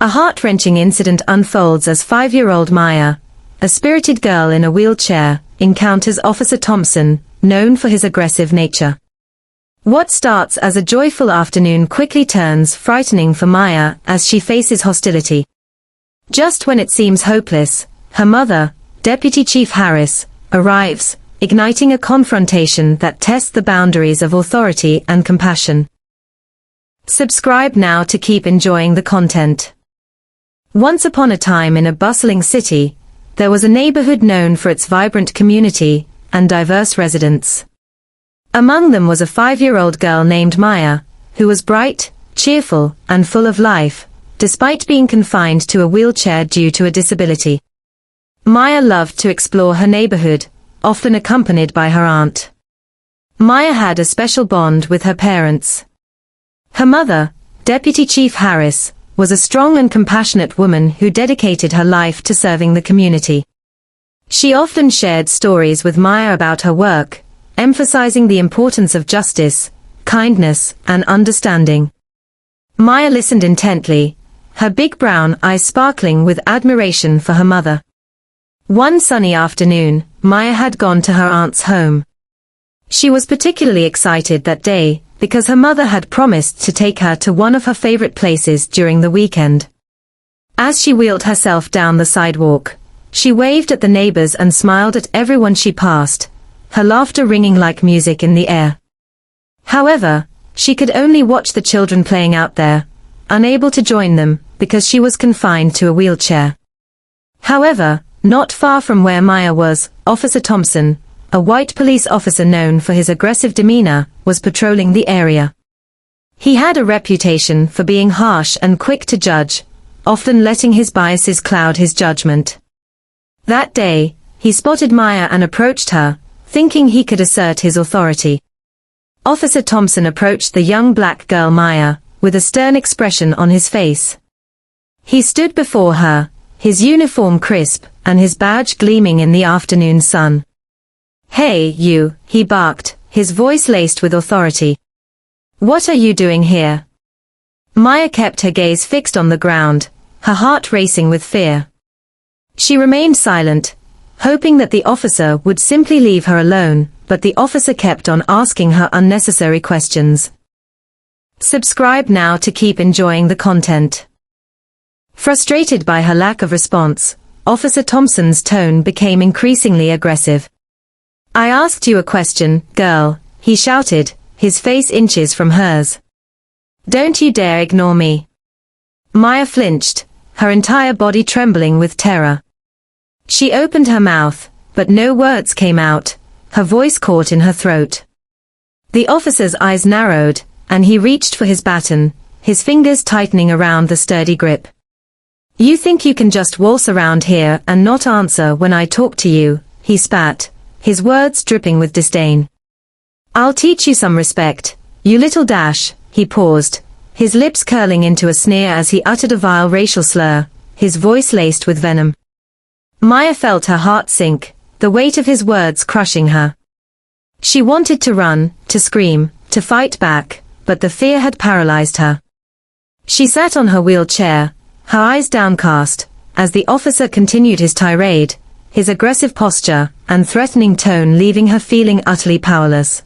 A heart-wrenching incident unfolds as 5-year-old Maya, a spirited girl in a wheelchair, encounters Officer Thompson, known for his aggressive nature. What starts as a joyful afternoon quickly turns frightening for Maya as she faces hostility. Just when it seems hopeless, her mother, Deputy Chief Harris, arrives, igniting a confrontation that tests the boundaries of authority and compassion. Subscribe now to keep enjoying the content. Once upon a time in a bustling city, there was a neighborhood known for its vibrant community and diverse residents. Among them was a 5-year-old girl named Maya, who was bright, cheerful, and full of life, despite being confined to a wheelchair due to a disability. Maya loved to explore her neighborhood, often accompanied by her aunt. Maya had a special bond with her parents. Her mother, Deputy Chief Harris, was a strong and compassionate woman who dedicated her life to serving the community. She often shared stories with Maya about her work, emphasizing the importance of justice, kindness, and understanding. Maya listened intently, her big brown eyes sparkling with admiration for her mother. One sunny afternoon, Maya had gone to her aunt's home. She was particularly excited that day, because her mother had promised to take her to one of her favorite places during the weekend. As she wheeled herself down the sidewalk, she waved at the neighbors and smiled at everyone she passed, her laughter ringing like music in the air. However, she could only watch the children playing out there, unable to join them, because she was confined to a wheelchair. However, not far from where Maya was, Officer Thompson, a white police officer known for his aggressive demeanor, was patrolling the area. He had a reputation for being harsh and quick to judge, often letting his biases cloud his judgment. That day, he spotted Maya and approached her, thinking he could assert his authority. Officer Thompson approached the young black girl Maya, with a stern expression on his face. He stood before her, his uniform crisp, and his badge gleaming in the afternoon sun. "Hey, you," he barked, his voice laced with authority. "What are you doing here?" Maya kept her gaze fixed on the ground, her heart racing with fear. She remained silent, hoping that the officer would simply leave her alone, but the officer kept on asking her unnecessary questions. Subscribe now to keep enjoying the content. Frustrated by her lack of response, Officer Thompson's tone became increasingly aggressive. "I asked you a question, girl," he shouted, his face inches from hers. "Don't you dare ignore me." Maya flinched, her entire body trembling with terror. She opened her mouth, but no words came out, her voice caught in her throat. The officer's eyes narrowed, and he reached for his baton, his fingers tightening around the sturdy grip. "You think you can just waltz around here and not answer when I talk to you," he spat, his words dripping with disdain. "I'll teach you some respect, you little dash." He paused, his lips curling into a sneer as he uttered a vile racial slur, his voice laced with venom. Maya felt her heart sink, the weight of his words crushing her. She wanted to run, to scream, to fight back, but the fear had paralyzed her. She sat on her wheelchair, her eyes downcast, as the officer continued his tirade, his aggressive posture and threatening tone leaving her feeling utterly powerless.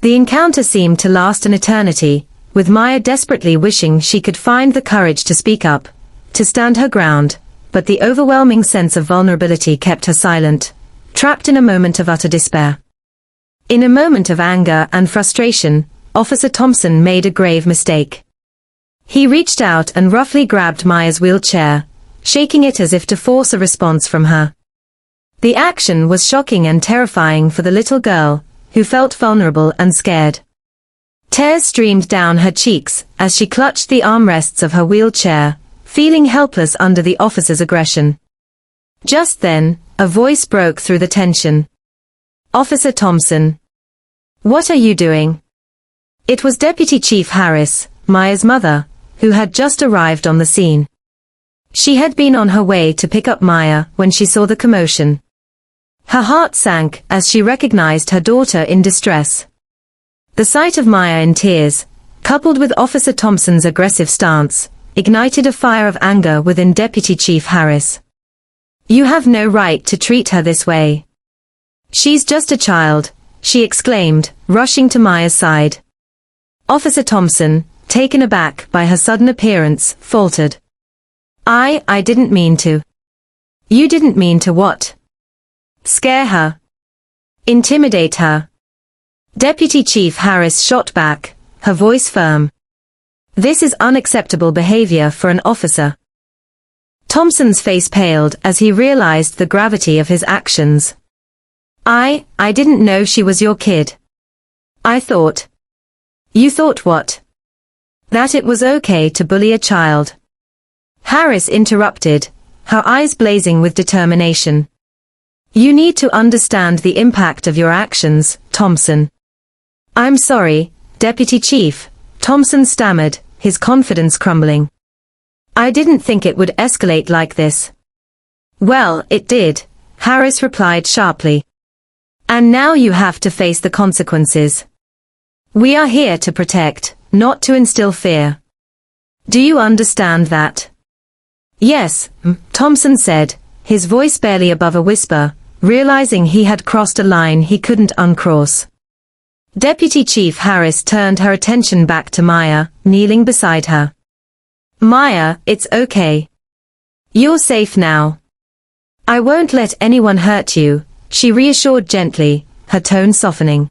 The encounter seemed to last an eternity, with Maya desperately wishing she could find the courage to speak up, to stand her ground, but the overwhelming sense of vulnerability kept her silent, trapped in a moment of utter despair. In a moment of anger and frustration, Officer Thompson made a grave mistake. He reached out and roughly grabbed Maya's wheelchair, shaking it as if to force a response from her. The action was shocking and terrifying for the little girl, who felt vulnerable and scared. Tears streamed down her cheeks as she clutched the armrests of her wheelchair, feeling helpless under the officer's aggression. Just then, a voice broke through the tension. "Officer Thompson. What are you doing?" It was Deputy Chief Harris, Maya's mother, who had just arrived on the scene. She had been on her way to pick up Maya when she saw the commotion. Her heart sank as she recognized her daughter in distress. The sight of Maya in tears, coupled with Officer Thompson's aggressive stance, ignited a fire of anger within Deputy Chief Harris. "You have no right to treat her this way. She's just a child," she exclaimed, rushing to Maya's side. Officer Thompson, taken aback by her sudden appearance, faltered. I didn't mean to." "You didn't mean to what?" "Scare her. Intimidate her." Deputy Chief Harris shot back, her voice firm. "This is unacceptable behavior for an officer." Thompson's face paled as he realized the gravity of his actions. I didn't know she was your kid. I thought." "You thought what?" "That it was okay to bully a child." Harris interrupted, her eyes blazing with determination. "You need to understand the impact of your actions, Thompson." "I'm sorry, Deputy Chief," Thompson stammered, his confidence crumbling. "I didn't think it would escalate like this." "Well, it did," Harris replied sharply. "And now you have to face the consequences. We are here to protect, not to instill fear. Do you understand that?" "Yes," Thompson said, his voice barely above a whisper, realizing he had crossed a line he couldn't uncross. Deputy Chief Harris turned her attention back to Maya, kneeling beside her. "Maya, it's okay. You're safe now. I won't let anyone hurt you," she reassured gently, her tone softening.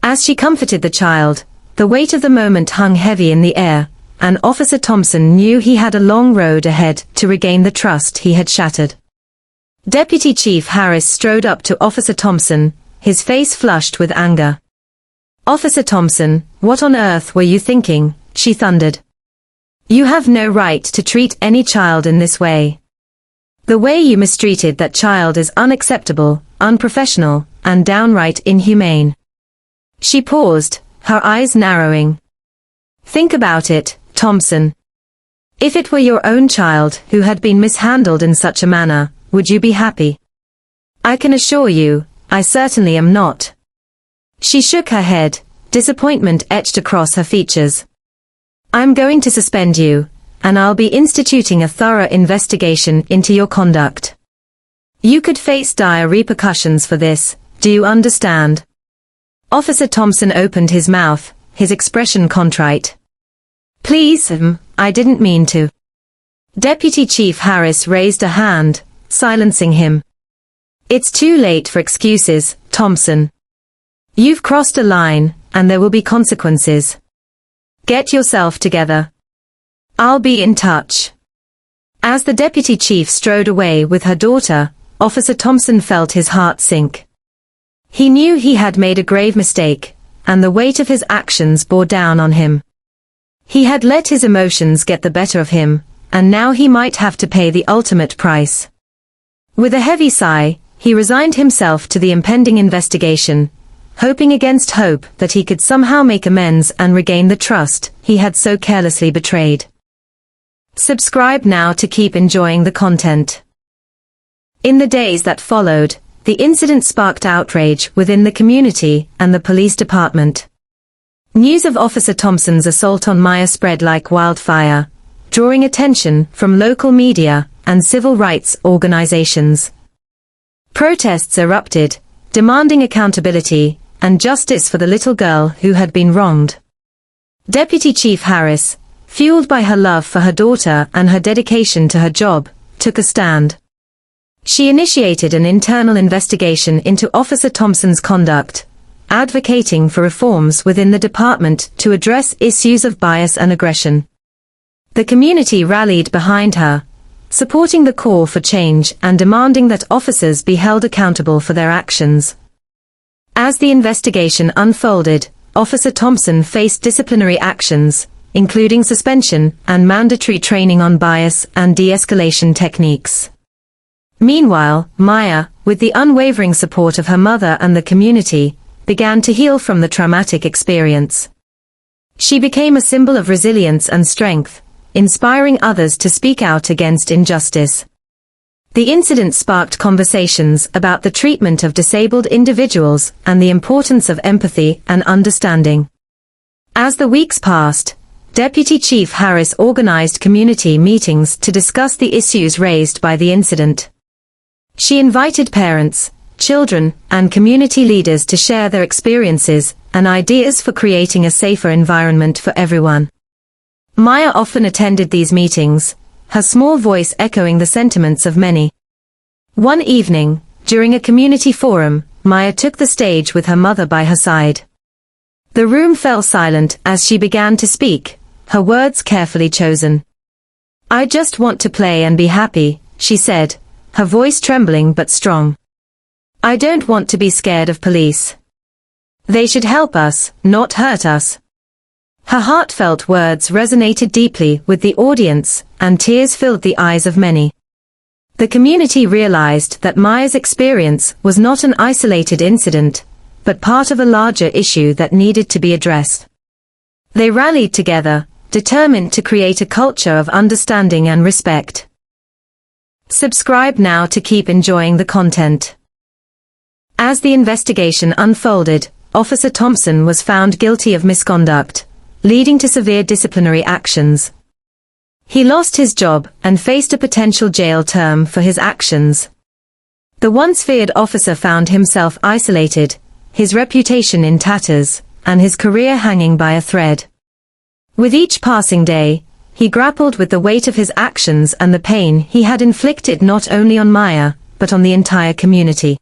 As she comforted the child, the weight of the moment hung heavy in the air, and Officer Thompson knew he had a long road ahead to regain the trust he had shattered. Deputy Chief Harris strode up to Officer Thompson, his face flushed with anger. "Officer Thompson, what on earth were you thinking?" she thundered. "You have no right to treat any child in this way. The way you mistreated that child is unacceptable, unprofessional, and downright inhumane." She paused, her eyes narrowing. "Think about it, Thompson. If it were your own child who had been mishandled in such a manner, would you be happy? I can assure you, I certainly am not." She shook her head, disappointment etched across her features. "I'm going to suspend you, and I'll be instituting a thorough investigation into your conduct. You could face dire repercussions for this, do you understand?" Officer Thompson opened his mouth, his expression contrite. "Please, I didn't mean to." Deputy Chief Harris raised a hand, silencing him. "It's too late for excuses, Thompson. You've crossed a line, and there will be consequences. Get yourself together. I'll be in touch." As the deputy chief strode away with her daughter, Officer Thompson felt his heart sink. He knew he had made a grave mistake, and the weight of his actions bore down on him. He had let his emotions get the better of him, and now he might have to pay the ultimate price. With a heavy sigh, he resigned himself to the impending investigation, hoping against hope that he could somehow make amends and regain the trust he had so carelessly betrayed. Subscribe now to keep enjoying the content. In the days that followed, the incident sparked outrage within the community and the police department. News of Officer Thompson's assault on Maya spread like wildfire, drawing attention from local media and civil rights organizations. Protests erupted, demanding accountability and justice for the little girl who had been wronged. Deputy Chief Harris, fueled by her love for her daughter and her dedication to her job, took a stand. She initiated an internal investigation into Officer Thompson's conduct, advocating for reforms within the department to address issues of bias and aggression. The community rallied behind her, supporting the call for change and demanding that officers be held accountable for their actions. As the investigation unfolded, Officer Thompson faced disciplinary actions, including suspension and mandatory training on bias and de-escalation techniques. Meanwhile, Maya, with the unwavering support of her mother and the community, began to heal from the traumatic experience. She became a symbol of resilience and strength, inspiring others to speak out against injustice. The incident sparked conversations about the treatment of disabled individuals and the importance of empathy and understanding. As the weeks passed, Deputy Chief Harris organized community meetings to discuss the issues raised by the incident. She invited parents, children, and community leaders to share their experiences and ideas for creating a safer environment for everyone. Maya often attended these meetings, her small voice echoing the sentiments of many. One evening, during a community forum, Maya took the stage with her mother by her side. The room fell silent as she began to speak, her words carefully chosen. "I just want to play and be happy," she said, her voice trembling but strong. "I don't want to be scared of police. They should help us, not hurt us." Her heartfelt words resonated deeply with the audience, and tears filled the eyes of many. The community realized that Maya's experience was not an isolated incident, but part of a larger issue that needed to be addressed. They rallied together, determined to create a culture of understanding and respect. Subscribe now to keep enjoying the content. As the investigation unfolded, Officer Thompson was found guilty of misconduct, leading to severe disciplinary actions. He lost his job and faced a potential jail term for his actions. The once feared officer found himself isolated, his reputation in tatters, and his career hanging by a thread. With each passing day, he grappled with the weight of his actions and the pain he had inflicted not only on Maya, but on the entire community.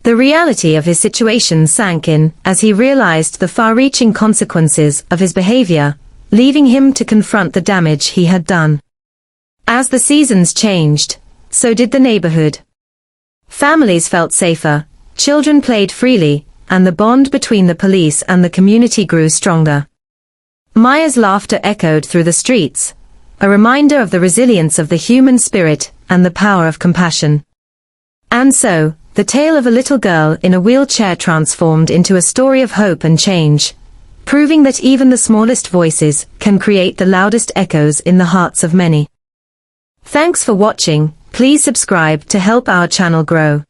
The reality of his situation sank in as he realized the far-reaching consequences of his behavior, leaving him to confront the damage he had done. As the seasons changed, so did the neighborhood. Families felt safer, children played freely, and the bond between the police and the community grew stronger. Maya's laughter echoed through the streets, a reminder of the resilience of the human spirit and the power of compassion. And so, the tale of a little girl in a wheelchair transformed into a story of hope and change, proving that even the smallest voices can create the loudest echoes in the hearts of many. Thanks for watching. Please subscribe to help our channel grow.